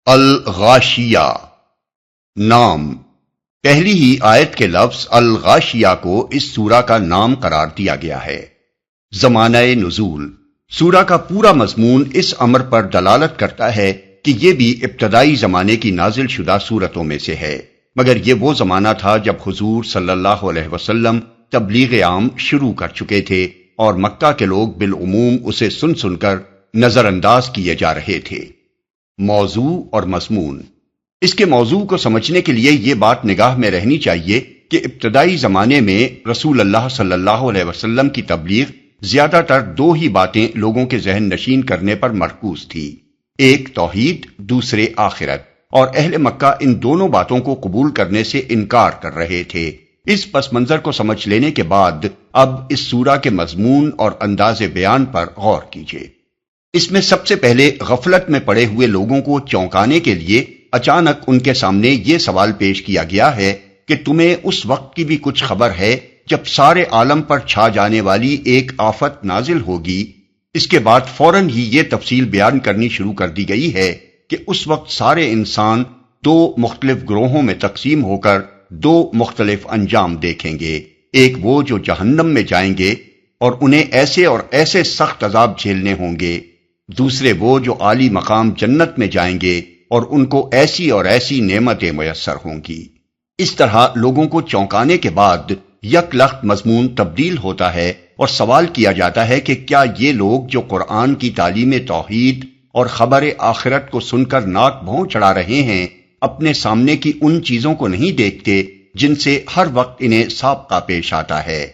الغاشیہ نام۔ پہلی ہی آیت کے لفظ الغاشیہ کو اس سورہ کا نام قرار دیا گیا ہے۔ زمانہ نزول۔ سورہ کا پورا مضمون اس امر پر دلالت کرتا ہے کہ یہ بھی ابتدائی زمانے کی نازل شدہ سورتوں میں سے ہے، مگر یہ وہ زمانہ تھا جب حضور صلی اللہ علیہ وسلم تبلیغ عام شروع کر چکے تھے اور مکہ کے لوگ بالعموم اسے سن سن کر نظر انداز کیے جا رہے تھے۔ موضوع اور مضمون۔ اس کے موضوع کو سمجھنے کے لیے یہ بات نگاہ میں رہنی چاہیے کہ ابتدائی زمانے میں رسول اللہ صلی اللہ علیہ وسلم کی تبلیغ زیادہ تر دو ہی باتیں لوگوں کے ذہن نشین کرنے پر مرکوز تھی، ایک توحید، دوسرے آخرت، اور اہل مکہ ان دونوں باتوں کو قبول کرنے سے انکار کر رہے تھے۔ اس پس منظر کو سمجھ لینے کے بعد اب اس سورہ کے مضمون اور انداز بیان پر غور کیجیے۔ اس میں سب سے پہلے غفلت میں پڑے ہوئے لوگوں کو چونکانے کے لیے اچانک ان کے سامنے یہ سوال پیش کیا گیا ہے کہ تمہیں اس وقت کی بھی کچھ خبر ہے جب سارے عالم پر چھا جانے والی ایک آفت نازل ہوگی۔ اس کے بعد فوراً ہی یہ تفصیل بیان کرنی شروع کر دی گئی ہے کہ اس وقت سارے انسان دو مختلف گروہوں میں تقسیم ہو کر دو مختلف انجام دیکھیں گے، ایک وہ جو جہنم میں جائیں گے اور انہیں ایسے اور ایسے سخت عذاب جھیلنے ہوں گے، دوسرے وہ جو عالی مقام جنت میں جائیں گے اور ان کو ایسی اور ایسی نعمتیں میسر ہوں گی۔ اس طرح لوگوں کو چونکانے کے بعد یک لخت مضمون تبدیل ہوتا ہے اور سوال کیا جاتا ہے کہ کیا یہ لوگ جو قرآن کی تعلیم توحید اور خبر آخرت کو سن کر ناک بھوں چڑھا رہے ہیں، اپنے سامنے کی ان چیزوں کو نہیں دیکھتے جن سے ہر وقت انہیں سابقہ پیش آتا ہے؟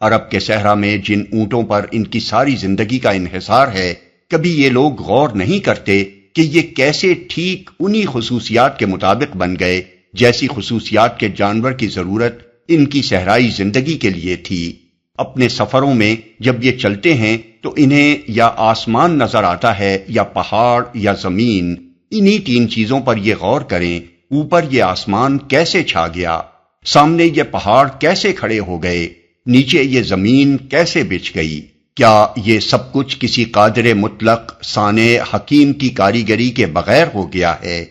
عرب کے صحرا میں جن اونٹوں پر ان کی ساری زندگی کا انحصار ہے، کبھی یہ لوگ غور نہیں کرتے کہ یہ کیسے ٹھیک انہی خصوصیات کے مطابق بن گئے جیسی خصوصیات کے جانور کی ضرورت ان کی صحرائی زندگی کے لیے تھی۔ اپنے سفروں میں جب یہ چلتے ہیں تو انہیں یا آسمان نظر آتا ہے یا پہاڑ یا زمین۔ انہی تین چیزوں پر یہ غور کریں، اوپر یہ آسمان کیسے چھا گیا، سامنے یہ پہاڑ کیسے کھڑے ہو گئے، نیچے یہ زمین کیسے بچھ گئی۔ کیا یہ سب کچھ کسی قادر مطلق صانع حکیم کی کاریگری کے بغیر ہو گیا ہے؟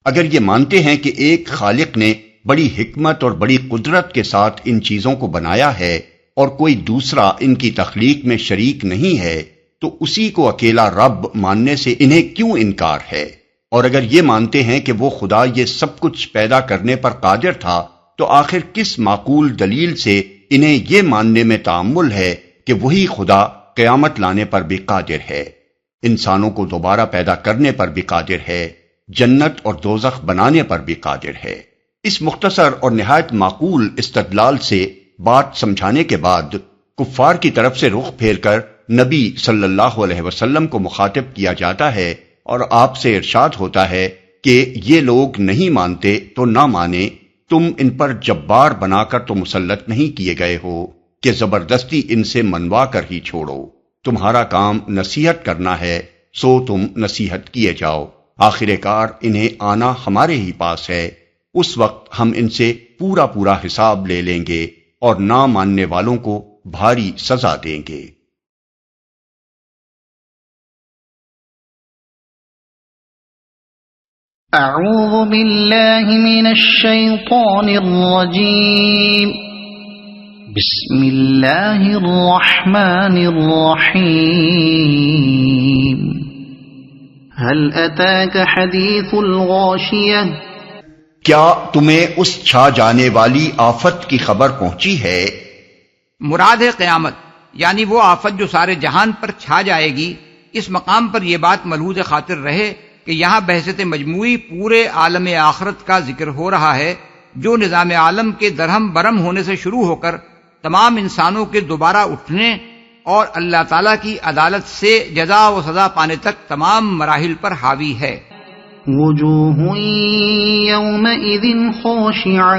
اگر یہ مانتے ہیں کہ ایک خالق نے بڑی حکمت اور بڑی قدرت کے ساتھ ان چیزوں کو بنایا ہے اور کوئی دوسرا ان کی تخلیق میں شریک نہیں ہے، تو اسی کو اکیلا رب ماننے سے انہیں کیوں انکار ہے؟ اور اگر یہ مانتے ہیں کہ وہ خدا یہ سب کچھ پیدا کرنے پر قادر تھا، تو آخر کس معقول دلیل سے انہیں یہ ماننے میں تعمل ہے کہ وہی خدا قیامت لانے پر بھی قادر ہے، انسانوں کو دوبارہ پیدا کرنے پر بھی قادر ہے، جنت اور دوزخ بنانے پر بھی قادر ہے؟ اس مختصر اور نہایت معقول استدلال سے بات سمجھانے کے بعد کفار کی طرف سے رخ پھیر کر نبی صلی اللہ علیہ وسلم کو مخاطب کیا جاتا ہے اور آپ سے ارشاد ہوتا ہے کہ یہ لوگ نہیں مانتے تو نہ مانے، تم ان پر جبار بنا کر تو مسلط نہیں کیے گئے ہو کہ زبردستی ان سے منوا کر ہی چھوڑو، تمہارا کام نصیحت کرنا ہے، سو تم نصیحت کیے جاؤ، آخر کار انہیں آنا ہمارے ہی پاس ہے، اس وقت ہم ان سے پورا پورا حساب لے لیں گے اور نہ ماننے والوں کو بھاری سزا دیں گے۔ اعوذ باللہ من الشیطان الرجیم، بسم اللہ الرحمن الرحیم۔ هل اتاک حدیث الغاشیہ، کیا تمہیں اس چھا جانے والی آفت کی خبر پہنچی ہے؟ مراد ہے قیامت، یعنی وہ آفت جو سارے جہان پر چھا جائے گی۔ اس مقام پر یہ بات ملحوظ خاطر رہے کہ یہاں بحثت مجموعی پورے عالم آخرت کا ذکر ہو رہا ہے، جو نظام عالم کے درہم برہم ہونے سے شروع ہو کر تمام انسانوں کے دوبارہ اٹھنے اور اللہ تعالیٰ کی عدالت سے جزا و سزا پانے تک تمام مراحل پر حاوی ہے۔ وجوہ یومئذ خاشعہ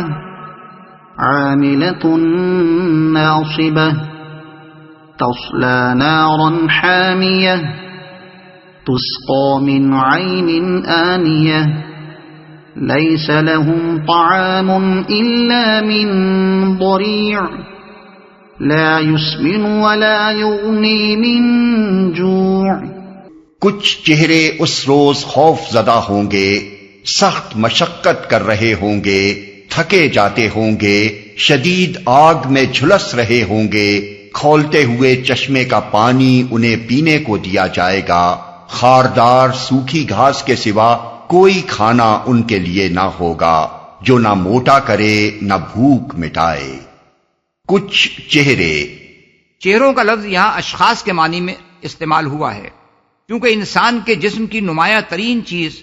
عاملۃ ناصبہ تصلی نارا حامیہ تسقى من عين آنية ليس لهم طعام إلا من ضريع لا يسمن ولا يغني من جوع۔ کچھ چہرے اس روز خوف زدہ ہوں گے سخت مشقت کر رہے ہوں گے، تھکے جاتے ہوں گے، شدید آگ میں جھلس رہے ہوں گے، کھولتے ہوئے چشمے کا پانی انہیں پینے کو دیا جائے گا، خاردار سوکھی گھاس کے سوا کوئی کھانا ان کے لیے نہ ہوگا جو نہ موٹا کرے نہ بھوک مٹائے۔ کچھ چہروں کا لفظ یہاں اشخاص کے معنی میں استعمال ہوا ہے، کیونکہ انسان کے جسم کی نمایاں ترین چیز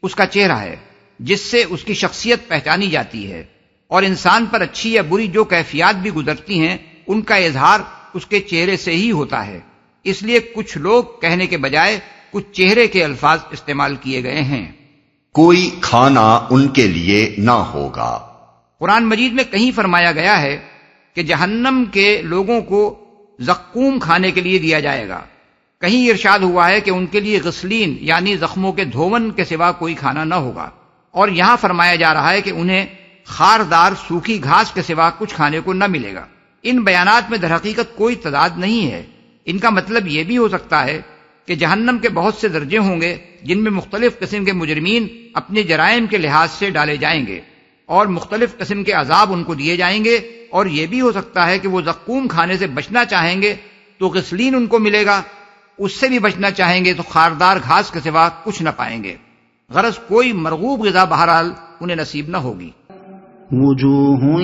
اس کا چہرہ ہے، جس سے اس کی شخصیت پہچانی جاتی ہے، اور انسان پر اچھی یا بری جو کیفیات بھی گزرتی ہیں ان کا اظہار اس کے چہرے سے ہی ہوتا ہے۔ اس لیے کچھ لوگ کہنے کے بجائے کچھ چہرے کے الفاظ استعمال کیے گئے ہیں۔ کوئی کھانا ان کے لیے نہ ہوگا۔ قرآن مجید میں کہیں فرمایا گیا ہے کہ جہنم کے لوگوں کو زقوم کھانے کے لیے دیا جائے گا، کہیں ارشاد ہوا ہے کہ ان کے لیے غسلین یعنی زخموں کے دھون کے سوا کوئی کھانا نہ ہوگا، اور یہاں فرمایا جا رہا ہے کہ انہیں خاردار سوکھی گھاس کے سوا کچھ کھانے کو نہ ملے گا۔ ان بیانات میں در حقیقت کوئی تضاد نہیں ہے۔ ان کا مطلب یہ بھی ہو سکتا ہے کہ جہنم کے بہت سے درجے ہوں گے جن میں مختلف قسم کے مجرمین اپنے جرائم کے لحاظ سے ڈالے جائیں گے، اور مختلف قسم کے عذاب ان کو دیے جائیں گے، اور یہ بھی ہو سکتا ہے کہ وہ زقوم کھانے سے بچنا چاہیں گے تو غسلین ان کو ملے گا، اس سے بھی بچنا چاہیں گے تو خاردار گھاس کے سوا کچھ نہ پائیں گے۔ غرض کوئی مرغوب غذا بہرحال انہیں نصیب نہ ہوگی۔ وجوہ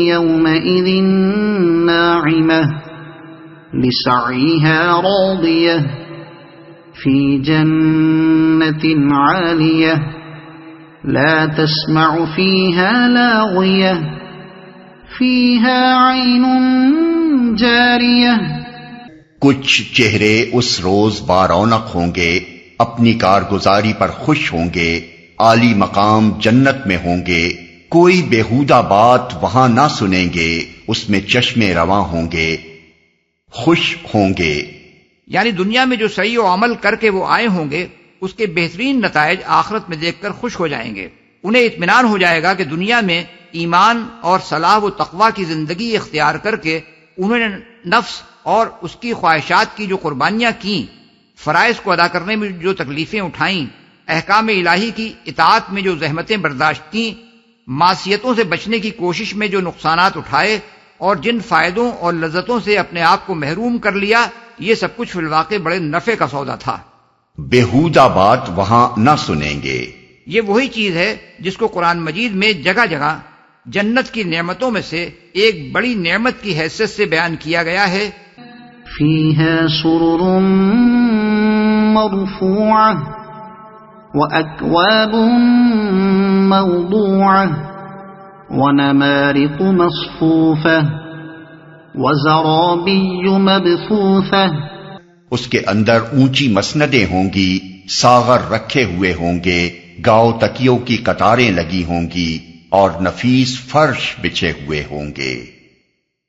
یومئذ ناعمہ لسعیها راضیہ فی جنت عالیہ لا تسمع فیها لاغیہ فیها عین جاریہ۔ کچھ چہرے اس روز بارونق ہوں گے، اپنی کارگزاری پر خوش ہوں گے، عالی مقام جنت میں ہوں گے، کوئی بیہودہ بات وہاں نہ سنیں گے، اس میں چشمے رواں ہوں گے، خوش ہوں گے۔ یعنی دنیا میں جو صحیح و عمل کر کے وہ آئے ہوں گے اس کے بہترین نتائج آخرت میں دیکھ کر خوش ہو جائیں گے۔ انہیں اطمینان ہو جائے گا کہ دنیا میں ایمان اور صلاح و تقوی کی زندگی اختیار کر کے انہوں نے نفس اور اس کی خواہشات کی جو قربانیاں کیں، فرائض کو ادا کرنے میں جو تکلیفیں اٹھائیں، احکام الہی کی اطاعت میں جو زحمتیں برداشت کیں، معصیتوں سے بچنے کی کوشش میں جو نقصانات اٹھائے، اور جن فائدوں اور لذتوں سے اپنے آپ کو محروم کر لیا، یہ سب کچھ فی الواقع بڑے نفع کا سودا تھا۔ بیہودہ بات وہاں نہ سنیں گے۔ یہ وہی چیز ہے جس کو قرآن مجید میں جگہ جگہ جنت کی نعمتوں میں سے ایک بڑی نعمت کی حیثیت سے بیان کیا گیا ہے۔ فیہا سرر مرفوعہ وَأَكْوَابٌ مَوْضُوعَةٌ وَنَمَارِقُ مَصْفُوفَةٌ وَزَرَابِيُّ مَبْثُوثَةٌ۔ اس کے اندر اونچی مسندیں ہوں گی، ساغر رکھے ہوئے ہوں گے، گاؤ تکیوں کی قطاریں لگی ہوں گی، اور نفیس فرش بچھے ہوئے ہوں گے۔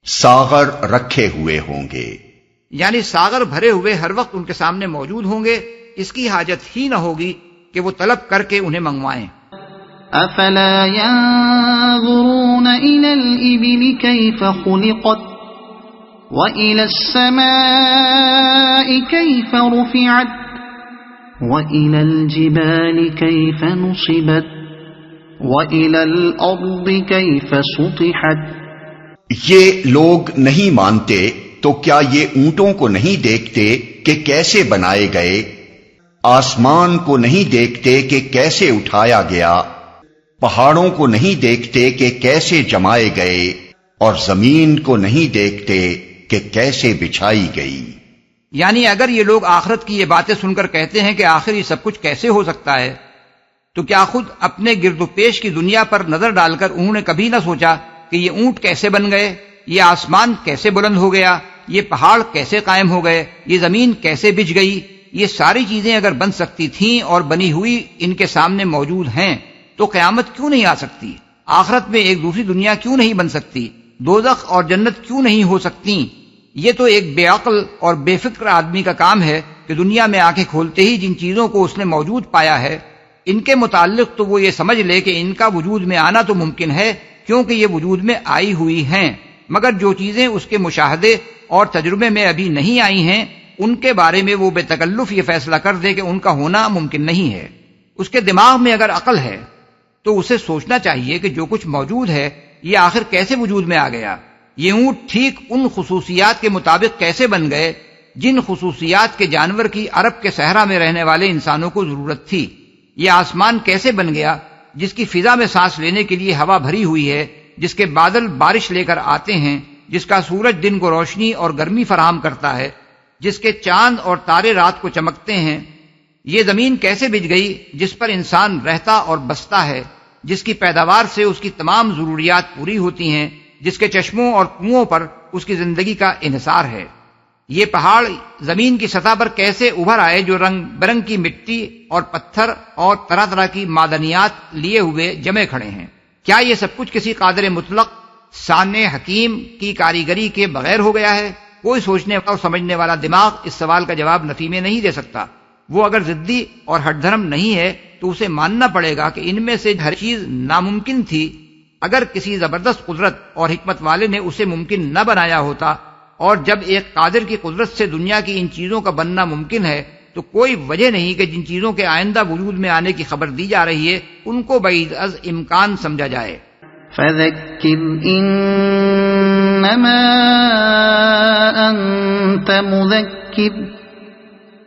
ساغر رکھے ہوئے ہوں گے یعنی ساغر بھرے ہوئے ہر وقت ان کے سامنے موجود ہوں گے، اس کی حاجت ہی نہ ہوگی کہ وہ طلب کر کے انہیں منگوائیں۔ افلا ينظرون الى الابل كيف خلقت والى السماء كيف رفعت والى الجبال كيف نصبت والى الارض كيف سطحت۔ یہ لوگ نہیں مانتے تو کیا یہ اونٹوں کو نہیں دیکھتے کہ کیسے بنائے گئے، آسمان کو نہیں دیکھتے کہ کیسے اٹھایا گیا، پہاڑوں کو نہیں دیکھتے کہ کیسے جمائے گئے، اور زمین کو نہیں دیکھتے کہ کیسے بچھائی گئی۔ یعنی اگر یہ لوگ آخرت کی یہ باتیں سن کر کہتے ہیں کہ آخر یہ سب کچھ کیسے ہو سکتا ہے، تو کیا خود اپنے گرد و پیش کی دنیا پر نظر ڈال کر انہوں نے کبھی نہ سوچا کہ یہ اونٹ کیسے بن گئے، یہ آسمان کیسے بلند ہو گیا، یہ پہاڑ کیسے قائم ہو گئے، یہ زمین کیسے بچھ گئی؟ یہ ساری چیزیں اگر بن سکتی تھیں اور بنی ہوئی ان کے سامنے موجود ہیں تو قیامت کیوں نہیں آ سکتی؟ آخرت میں ایک دوسری دنیا کیوں نہیں بن سکتی؟ دوزخ اور جنت کیوں نہیں ہو سکتی؟ یہ تو ایک بے عقل اور بے فکر آدمی کا کام ہے کہ دنیا میں آنکھیں کھولتے ہی جن چیزوں کو اس نے موجود پایا ہے ان کے متعلق تو وہ یہ سمجھ لے کہ ان کا وجود میں آنا تو ممکن ہے کیونکہ یہ وجود میں آئی ہوئی ہیں، مگر جو چیزیں اس کے مشاہدے اور تجربے میں ابھی نہیں آئی ہیں ان کے بارے میں وہ بے تکلف یہ فیصلہ کر دے کہ ان کا ہونا ممکن نہیں ہے۔ اس کے دماغ میں اگر عقل ہے تو اسے سوچنا چاہیے کہ جو کچھ موجود ہے یہ آخر کیسے وجود میں آ گیا، یہ اونٹ ٹھیک ان خصوصیات کے مطابق کیسے بن گئے جن خصوصیات کے جانور کی عرب کے صحرا میں رہنے والے انسانوں کو ضرورت تھی، یہ آسمان کیسے بن گیا جس کی فضا میں سانس لینے کے لیے ہوا بھری ہوئی ہے، جس کے بادل بارش لے کر آتے ہیں، جس کا سورج دن کو روشنی اور گرمی فراہم کرتا ہے، جس کے چاند اور تارے رات کو چمکتے ہیں، یہ زمین کیسے بچ گئی جس پر انسان رہتا اور بستا ہے، جس کی پیداوار سے اس کی تمام ضروریات پوری ہوتی ہیں، جس کے چشموں اور کنوؤں پر اس کی زندگی کا انحصار ہے، یہ پہاڑ زمین کی سطح پر کیسے ابھر آئے جو رنگ برنگ کی مٹی اور پتھر اور طرح طرح کی معدنیات لیے ہوئے جمے کھڑے ہیں، کیا یہ سب کچھ کسی قادر مطلق صانع حکیم کی کاریگری کے بغیر ہو گیا ہے؟ کوئی سوچنے اور سمجھنے والا دماغ اس سوال کا جواب نفی میں نہیں دے سکتا۔ وہ اگر ضدی اور ہٹ دھرم نہیں ہے تو اسے ماننا پڑے گا کہ ان میں سے ہر چیز ناممکن تھی اگر کسی زبردست قدرت اور حکمت والے نے اسے ممکن نہ بنایا ہوتا، اور جب ایک قادر کی قدرت سے دنیا کی ان چیزوں کا بننا ممکن ہے تو کوئی وجہ نہیں کہ جن چیزوں کے آئندہ وجود میں آنے کی خبر دی جا رہی ہے ان کو بعید از امکان سمجھا جائے۔ فذكر إنما أنت مذكر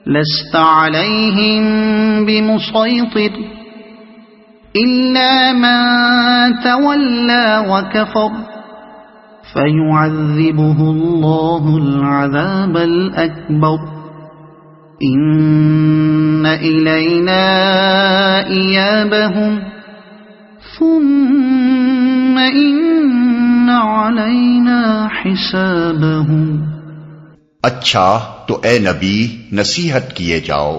لست عليهم بمسيطر إلا من تولى وكفر فيعذبه الله العذاب الأكبر إن إلينا إيابهم ثم إن علينا حسابهم۔ اچھا تو اے نبی نصیحت کیے جاؤ،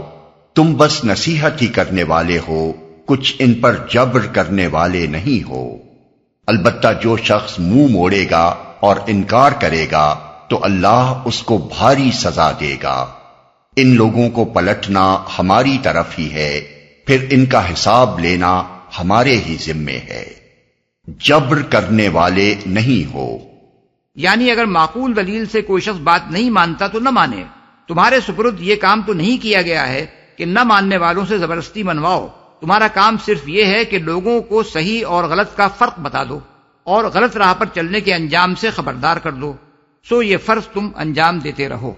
تم بس نصیحت ہی کرنے والے ہو، کچھ ان پر جبر کرنے والے نہیں ہو۔ البتہ جو شخص منہ موڑے گا اور انکار کرے گا تو اللہ اس کو بھاری سزا دے گا۔ ان لوگوں کو پلٹنا ہماری طرف ہی ہے، پھر ان کا حساب لینا ہمارے ہی ذمے ہے، جبر کرنے والے نہیں ہو۔ یعنی اگر معقول دلیل سے کوئی شخص بات نہیں مانتا تو نہ مانے، تمہارے سپرد یہ کام تو نہیں کیا گیا ہے کہ نہ ماننے والوں سے زبردستی منواؤ، تمہارا کام صرف یہ ہے کہ لوگوں کو صحیح اور غلط کا فرق بتا دو اور غلط راہ پر چلنے کے انجام سے خبردار کر دو، سو یہ فرض تم انجام دیتے رہو۔